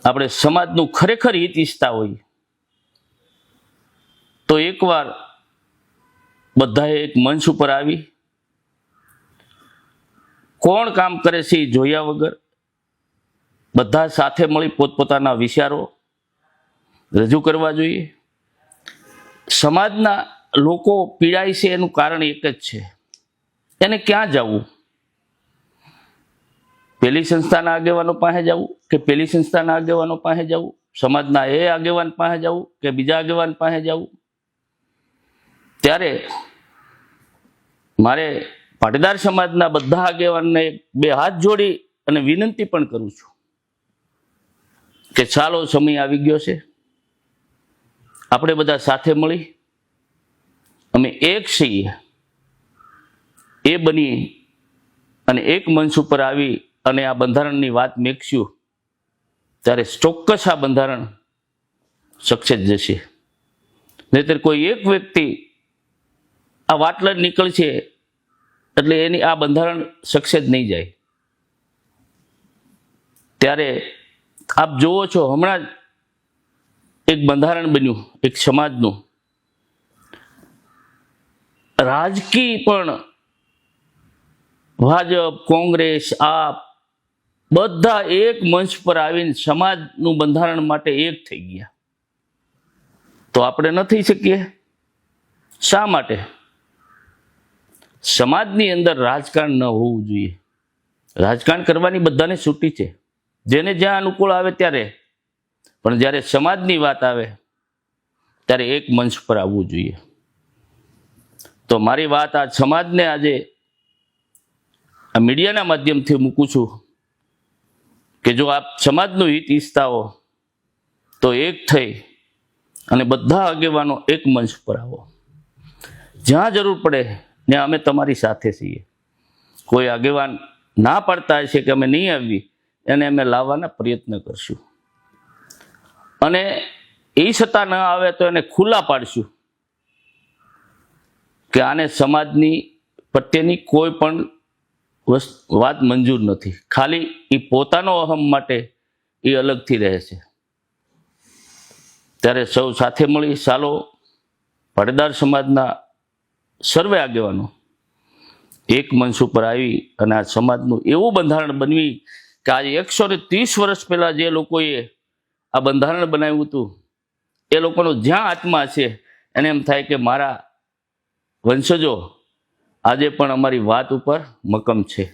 આપણે સમાજનું ખરેખર હિત ઈચ્છતા હોઈએ તો એકવાર બધાએ એક મંચ ઉપર આવી કોણ કામ કરે છે એ જોયા વગર બધા સાથે મળી પોતપોતાના વિચારો રજૂ કરવા જોઈએ. સમાજના લોકો પીડાય છે એનું કારણ એક જ છે, એને ક્યાં જવું? પેલી સંસ્થાના આગેવાનો પાસે જવું કે પેલી સંસ્થાના આગેવાનો પાસે જવું, સમાજના એ આગેવાન પાસે જવું કે બીજા આગેવાન પાસે જવું? ત્યારે મારે પાટીદાર સમાજના બધા આગેવાનને બે હાથ જોડી અને વિનંતી પણ કરું છું કે ચાલો સમય આવી ગયો છે, આપણે બધા સાથે મળી અમે એક છીએ એ બની અને એક મંચ ઉપર આવી અને આ બંધારણની વાત મેકશું ત્યારે ચોક્કસ આ બંધારણ સક્સેસ જશે. નહીતર કોઈ એક વ્યક્તિ આ વાટલા નીકળશે એટલે એની આ બંધારણ સક્સેસ નહીં જાય. ત્યારે આપ જોવો છો હમણાં જ એક બંધારણ બન્યું એક સમાજનું, રાજકીય પણ ભાજપ કોંગ્રેસ આપ બધા એક મંચ પર આવીને સમાજનું બંધારણ માટે એક થઈ ગયા. તો આપણે ન થઈ શકીએ? શા માટે? સમાજની અંદર રાજકારણ ન હોવું જોઈએ. રાજકારણ કરવાની બધાને છૂટી છે, જેને જ્યાં અનુકૂળ આવે ત્યારે, પણ જ્યારે સમાજની વાત આવે ત્યારે એક મંચ પર આવવું જોઈએ. તો મારી વાત આ સમાજને આજે આ મીડિયાના માધ્યમથી મૂકું છું કે જો આપ સમાજનું હિત ઈચ્છતા હો તો એક થઈ અને બધા આગેવાનો એક મંચ પર આવો. જ્યાં જરૂર પડે ત્યાં અમે તમારી સાથે છીએ. કોઈ આગેવાન ના પાડતા હશે કે અમે નહીં આવી, એને અમે લાવવાના પ્રયત્ન કરશું અને એ છતાં ન આવે તો એને ખુલ્લા પાડશું કે આને સમાજની પ્રત્યેની કોઈ પણ વાત મંજૂર નથી. ખાલી એ પોતાનો અહમ માટે એ અલગથી રહે છે. ત્યારે સૌ સાથે મળી ચાલો પાટીદાર સમાજના સર્વે આગેવાનો એક મંચ ઉપર આવી અને આ સમાજનું એવું બંધારણ બનવી કે આજે 130 વર્ષ પહેલા જે લોકોએ આ બંધારણ બનાવ્યું હતું એ લોકોનો જ્યાં આત્મા છે એને એમ થાય કે મારા વંશજો આજે પણ અમારી વાત ઉપર મક્કમ છે.